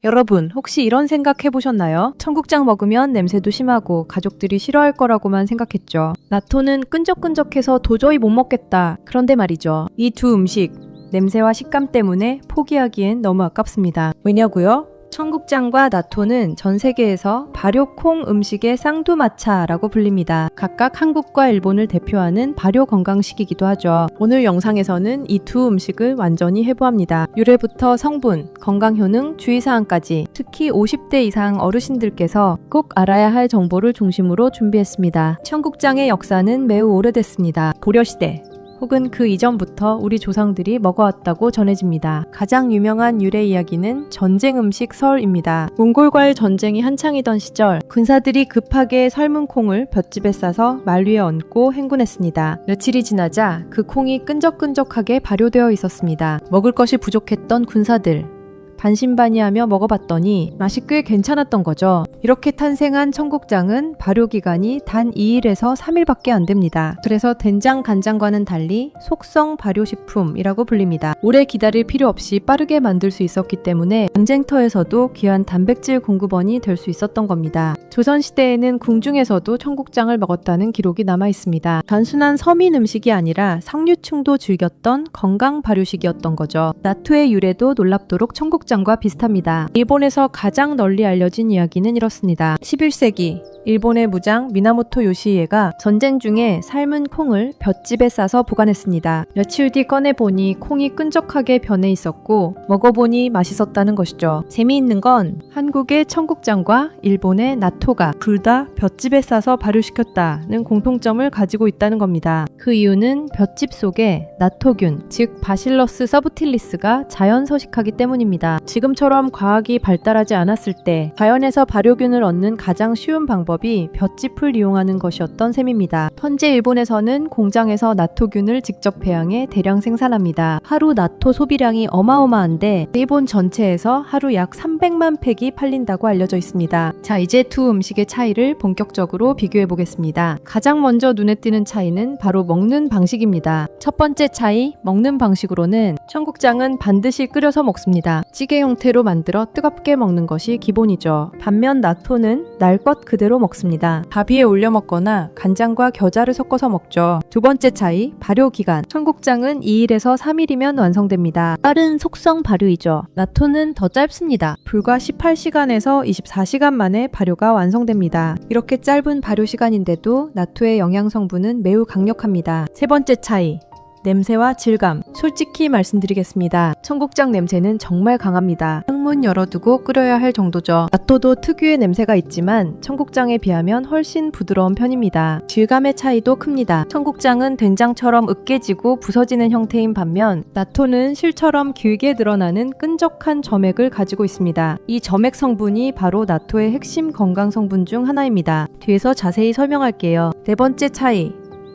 여러분, 혹시 이런 생각 해보셨나요? 청국장 먹으면 냄새도 심하고 가족들이 싫어할 거라고만 생각했죠. 나토는 끈적끈적해서 도저히 못 먹겠다. 그런데 말이죠. 이 두 음식, 냄새와 식감 때문에 포기하기엔 너무 아깝습니다. 왜냐고요? 청국장과 나토는 전 세계에서 발효콩 음식의 쌍두마차라고 불립니다. 각각 한국과 일본을 대표하는 발효 건강식이기도 하죠. 오늘 영상에서는 이 두 음식을 완전히 해부합니다. 유래부터 성분, 건강 효능, 주의사항까지 특히 50대 이상 어르신들께서 꼭 알아야 할 정보를 중심으로 준비했습니다. 청국장의 역사는 매우 오래됐습니다. 고려시대 혹은 그 이전부터 우리 조상들이 먹어왔다고 전해집니다. 가장 유명한 유래 이야기는 전쟁 음식 설입니다. 몽골과의 전쟁이 한창이던 시절 군사들이 급하게 삶은 콩을 볏짚에 싸서 말 위에 얹고 행군했습니다. 며칠이 지나자 그 콩이 끈적끈적하게 발효되어 있었습니다. 먹을 것이 부족했던 군사들 반신반의하며 먹어봤더니 맛이 꽤 괜찮았던 거죠. 이렇게 탄생한 청국장은 발효기간이 단 2일에서 3일밖에 안 됩니다. 그래서 된장, 간장과는 달리 속성 발효식품이라고 불립니다. 오래 기다릴 필요 없이 빠르게 만들 수 있었기 때문에 전쟁터에서도 귀한 단백질 공급원이 될 수 있었던 겁니다. 조선시대에는 궁중에서도 청국장을 먹었다는 기록이 남아 있습니다. 단순한 서민 음식이 아니라 상류층도 즐겼던 건강 발효식이었던 거죠. 나토의 유래도 놀랍도록 청국장과 비슷합니다. 일본에서 가장 널리 알려진 이야기는 이렇습니다. 11세기 일본의 무장 미나모토 요시히에가 전쟁 중에 삶은 콩을 볏짚에 싸서 보관했습니다. 며칠 뒤 꺼내보니 콩이 끈적하게 변해 있었고 먹어보니 맛있었다는 것이죠. 재미있는 건 한국의 청국장과 일본의 나토가 둘 다 볏짚에 싸서 발효시켰다는 공통점을 가지고 있다는 겁니다. 그 이유는 볏짚 속에 나토균, 즉 바실러스 서브틸리스가 자연 서식하기 때문입니다. 지금처럼 과학이 발달하지 않았을 때 자연에서 발효균을 얻는 가장 쉬운 방법이 볏짚을 이용하는 것이었던 셈입니다. 현재 일본에서는 공장에서 나토균을 직접 배양해 대량 생산합니다. 하루 나토 소비량이 어마어마한데 일본 전체에서 하루 약 300만 팩이 팔린다고 알려져 있습니다. 자, 이제 두 음식의 차이를 본격적으로 비교해 보겠습니다. 가장 먼저 눈에 띄는 차이는 바로 먹는 방식입니다. 첫 번째 차이, 먹는 방식으로는 청국장은 반드시 끓여서 먹습니다. 찌개 형태로 만들어 뜨겁게 먹는 것이 기본이죠. 반면 나토는 날 것 그대로 먹습니다. 밥 위에 올려 먹거나 간장과 겨자를 섞어서 먹죠. 두 번째 차이, 발효기간. 청국장은 2일에서 3일이면 완성됩니다. 빠른 속성 발효이죠. 나토는 더 짧습니다. 불과 18시간에서 24시간 만에 발효가 완성됩니다. 이렇게 짧은 발효 시간인데도 나토의 영양 성분은 매우 강력합니다. 세 번째 차이, 냄새와 질감. 솔직히 말씀드리겠습니다. 청국장 냄새는 정말 강합니다. 창문 열어두고 끓여야 할 정도죠. 나토도 특유의 냄새가 있지만 청국장에 비하면 훨씬 부드러운 편입니다. 질감의 차이도 큽니다. 청국장은 된장처럼 으깨지고 부서지는 형태인 반면 나토는 실처럼 길게 드러나는 끈적한 점액을 가지고 있습니다. 이 점액 성분이 바로 나토의 핵심 건강 성분 중 하나입니다. 뒤에서 자세히 설명할게요. 네 번째 차이,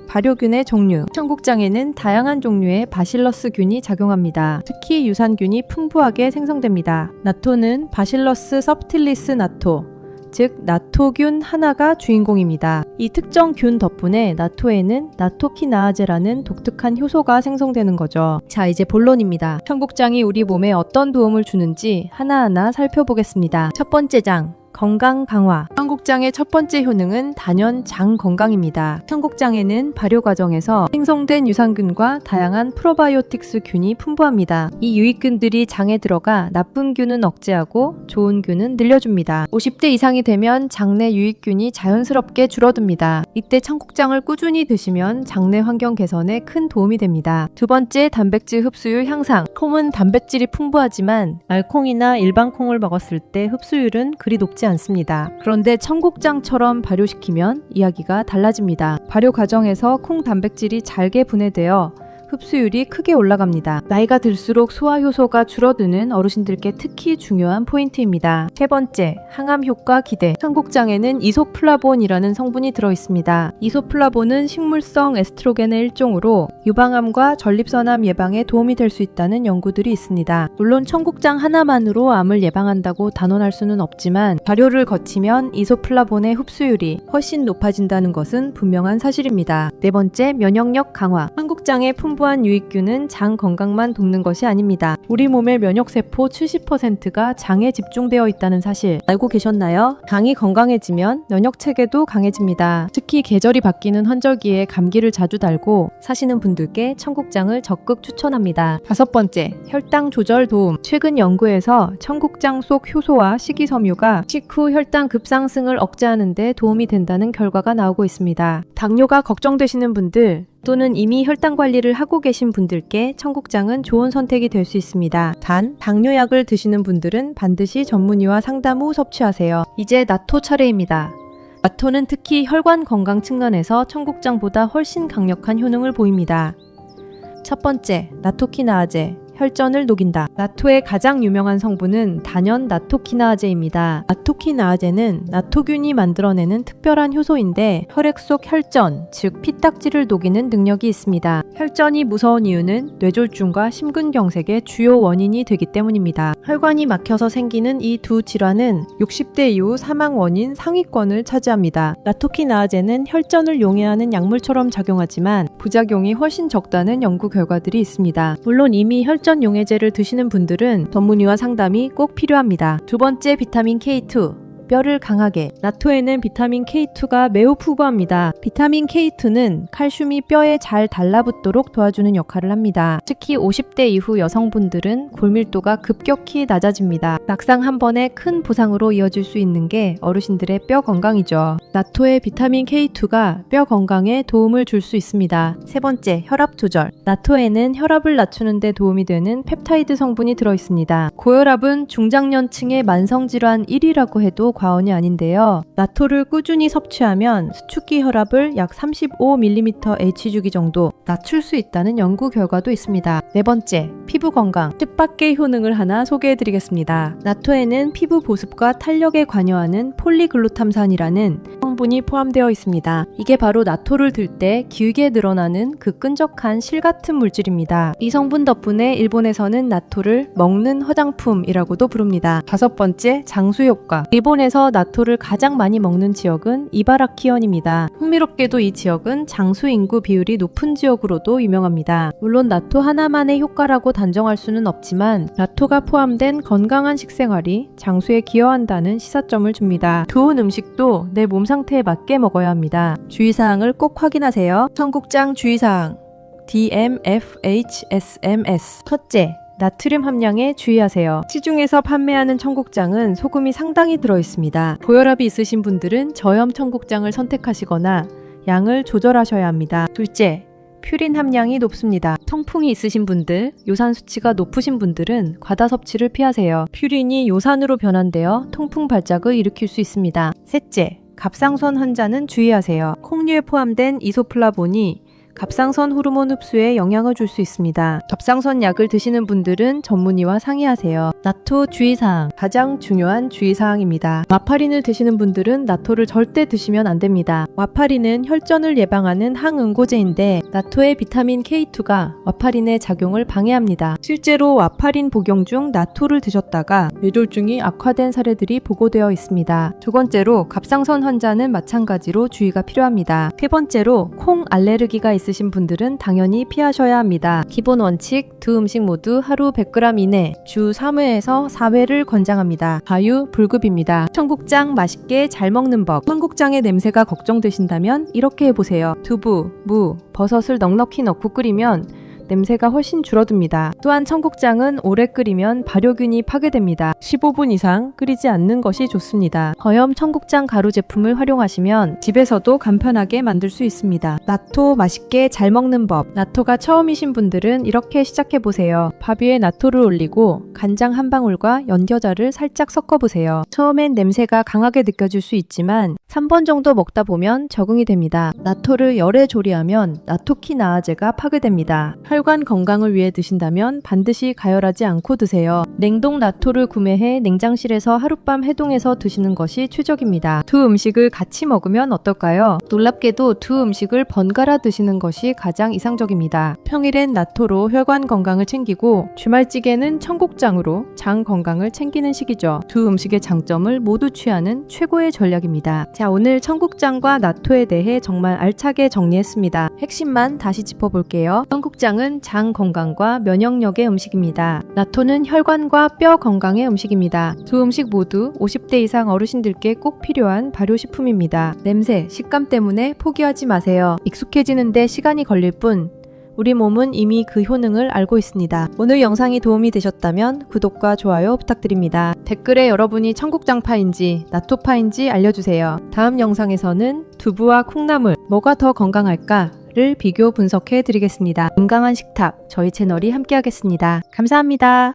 발효균의 종류. 청국장에는 다양한 종류의 바실러스균이 작용합니다. 특히 유산균이 풍부하게 생성됩니다. 나토는 바실러스 서브틸리스 나토, 즉 나토균 하나가 주인공입니다. 이 특정 균 덕분에 나토에는 나토키나아제라는 독특한 효소가 생성되는 거죠. 자, 이제 본론입니다. 청국장이 우리 몸에 어떤 도움을 주는지 하나하나 살펴보겠습니다. 첫 번째 장, 건강 강화. 청국장의 첫 번째 효능은 단연 장 건강입니다. 청국장에는 발효 과정에서 생성된 유산균과 다양한 프로바이오틱스 균이 풍부합니다. 이 유익균들이 장에 들어가 나쁜 균은 억제하고 좋은 균은 늘려줍니다. 50대 이상이 되면 장내 유익균이 자연스럽게 줄어듭니다. 이때 청국장을 꾸준히 드시면 장내 환경 개선에 큰 도움이 됩니다. 두 번째, 단백질 흡수율 향상. 콩은 단백질이 풍부하지만 알콩이나 일반 콩을 먹었을 때 흡수율은 그리 높지 않습니다. 그런데 청국장처럼 발효시키면 이야기가 달라집니다. 발효 과정에서 콩 단백질이 잘게 분해되어 흡수율이 크게 올라갑니다. 나이가 들수록 소화효소가 줄어드는 어르신들께 특히 중요한 포인트입니다. 세 번째, 항암 효과 기대. 청국장에는 이소플라본이라는 성분이 들어있습니다. 이소플라본은 식물성 에스트로겐의 일종으로 유방암과 전립선암 예방에 도움이 될 수 있다는 연구들이 있습니다. 물론 청국장 하나만으로 암을 예방한다고 단언할 수는 없지만 발효를 거치면 이소플라본의 흡수율이 훨씬 높아진다는 것은 분명한 사실입니다. 네 번째, 면역력 강화. 청국장의 풍부한 풍부한 유익균은 장 건강만 돕는 것이 아닙니다. 우리 몸의 면역세포 70%가 장에 집중되어 있다는 사실 알고 계셨나요? 장이 건강해지면 면역체계도 강해집니다. 특히 계절이 바뀌는 환절기에 감기를 자주 달고 사시는 분들께 청국장을 적극 추천합니다. 5번째, 혈당 조절 도움. 최근 연구에서 청국장 속 효소와 식이섬유가 식후 혈당 급상승을 억제하는 데 도움이 된다는 결과가 나오고 있습니다. 당뇨가 걱정되시는 분들 또는 이미 혈당 관리를 하고 계신 분들께 청국장은 좋은 선택이 될 수 있습니다. 단, 당뇨약을 드시는 분들은 반드시 전문의와 상담 후 섭취하세요. 이제 나토 차례입니다. 나토는 특히 혈관 건강 측면에서 청국장보다 훨씬 강력한 효능을 보입니다. 첫 번째, 나토키나아제. 혈전을 녹인다. 나토의 가장 유명한 성분은 단연 나토키나아제입니다. 나토키나아제는 나토균이 만들어내는 특별한 효소인데 혈액 속 혈전, 즉 피딱지를 녹이는 능력이 있습니다. 혈전이 무서운 이유는 뇌졸중과 심근경색의 주요 원인이 되기 때문입니다. 혈관이 막혀서 생기는 이 두 질환은 60대 이후 사망 원인 상위권을 차지합니다. 나토키나아제는 혈전을 용해하는 약물처럼 작용하지만 부작용이 훨씬 적다는 연구 결과들이 있습니다. 물론 이미 혈전 용해제를 드시는 분들은 전문의와 상담이 꼭 필요합니다. 두 번째, 비타민 K2. 뼈를 강하게. 나토에는 비타민 K2가 매우 풍부합니다. 비타민 K2는 칼슘이 뼈에 잘 달라붙도록 도와주는 역할을 합니다. 특히 50대 이후 여성분들은 골밀도가 급격히 낮아집니다. 막상 한 번에 큰 부상으로 이어질 수 있는 게 어르신들의 뼈 건강이죠. 나토의 비타민 K2가 뼈 건강에 도움을 줄 수 있습니다. 세 번째, 혈압 조절. 나토에는 혈압을 낮추는 데 도움이 되는 펩타이드 성분이 들어있습니다. 고혈압은 중장년층의 만성질환 1위라고 해도 과언이 아닌데요. 나토를 꾸준히 섭취하면 수축기 혈압을 약 35mm H주기 정도 낮출 수 있다는 연구 결과도 있습니다. 네 번째, 피부 건강. 뜻밖의 효능을 하나 소개해드리겠습니다. 나토에는 피부 보습과 탄력에 관여하는 폴리글루탐산이라는 성분이 포함되어 있습니다. 이게 바로 나토를 들 때 길게 늘어나는 그 끈적한 실 같은 물질입니다. 이 성분 덕분에 일본에서는 나토를 먹는 화장품이라고도 부릅니다. 5번째, 장수 효과. 일본에서 나토를 가장 많이 먹는 지역은 이바라키현입니다. 흥미롭게도 이 지역은 장수 인구 비율이 높은 지역으로도 유명합니다. 물론 나토 하나만의 효과라고 단정할 수는 없지만 나토가 포함된 건강한 식생활이 장수에 기여한다는 시사점을 줍니다. 좋은 음식도 내 몸 상태에 맞게 먹어야 합니다. 주의사항을 꼭 확인하세요. 청국장 주의사항 DMFHSMS. 첫째, 나트륨 함량에 주의하세요. 시중에서 판매하는 청국장은 소금이 상당히 들어있습니다. 고혈압이 있으신 분들은 저염 청국장을 선택하시거나 양을 조절하셔야 합니다. 둘째, 퓨린 함량이 높습니다. 통풍이 있으신 분들, 요산 수치가 높으신 분들은 과다 섭취를 피하세요. 퓨린이 요산으로 변환되어 통풍 발작을 일으킬 수 있습니다. 셋째, 갑상선 환자는 주의하세요. 콩류에 포함된 이소플라본이 갑상선 호르몬 흡수에 영향을 줄 수 있습니다. 갑상선 약을 드시는 분들은 전문의와 상의하세요. 나토 주의사항. 가장 중요한 주의사항입니다. 와파린을 드시는 분들은 나토를 절대 드시면 안 됩니다. 와파린은 혈전을 예방하는 항응고제인데 나토의 비타민 K2가 와파린의 작용을 방해합니다. 실제로 와파린 복용 중 나토를 드셨다가 뇌졸중이 악화된 사례들이 보고되어 있습니다. 두 번째로 갑상선 환자는 마찬가지로 주의가 필요합니다. 세 번째로 콩 알레르기가 있으신 분들은 당연히 피하셔야 합니다. 기본 원칙, 두 음식 모두 하루 100g 이내, 주 3회에서 4회를 권장합니다. 과유불급입니다. 청국장 맛있게 잘 먹는 법. 청국장의 냄새가 걱정되신다면 이렇게 해보세요. 두부, 무, 버섯을 넉넉히 넣고 끓이면 냄새가 훨씬 줄어듭니다. 또한 청국장은 오래 끓이면 발효균이 파괴됩니다. 15분 이상 끓이지 않는 것이 좋습니다. 저염 청국장 가루 제품을 활용하시면 집에서도 간편하게 만들 수 있습니다. 나토 맛있게 잘 먹는 법. 나토가 처음이신 분들은 이렇게 시작해보세요. 밥 위에 나토를 올리고 간장 한 방울과 연겨자를 살짝 섞어보세요. 처음엔 냄새가 강하게 느껴질 수 있지만 3번 정도 먹다 보면 적응이 됩니다. 나토를 열에 조리하면 나토키나아제가 파괴됩니다. 혈관 건강을 위해 드신다면 반드시 가열하지 않고 드세요. 냉동 나토를 구매해 냉장실에서 하룻밤 해동해서 드시는 것이 최적입니다. 두 음식을 같이 먹으면 어떨까요? 놀랍게도 두 음식을 번갈아 드시는 것이 가장 이상적입니다. 평일엔 나토로 혈관 건강을 챙기고 주말찌개는 청국장으로 장 건강을 챙기는 시기죠. 두 음식의 장점을 모두 취하는 최고의 전략입니다. 자, 오늘 청국장과 나토에 대해 정말 알차게 정리했습니다. 핵심만 다시 짚어볼게요. 청국장은 청국장은 장 건강과 면역력의 음식입니다. 나토는 혈관과 뼈 건강의 음식입니다. 두 음식 모두 50대 이상 어르신들께 꼭 필요한 발효식품입니다. 냄새, 식감 때문에 포기하지 마세요. 익숙해지는데 시간이 걸릴 뿐 우리 몸은 이미 그 효능을 알고 있습니다. 오늘 영상이 도움이 되셨다면 구독과 좋아요 부탁드립니다. 댓글에 여러분이 청국장파인지 나토파인지 알려주세요. 다음 영상에서는 두부와 콩나물 뭐가 더 건강할까를 비교 분석해 드리겠습니다. 건강한 식탁 저희 채널이 함께하겠습니다. 감사합니다.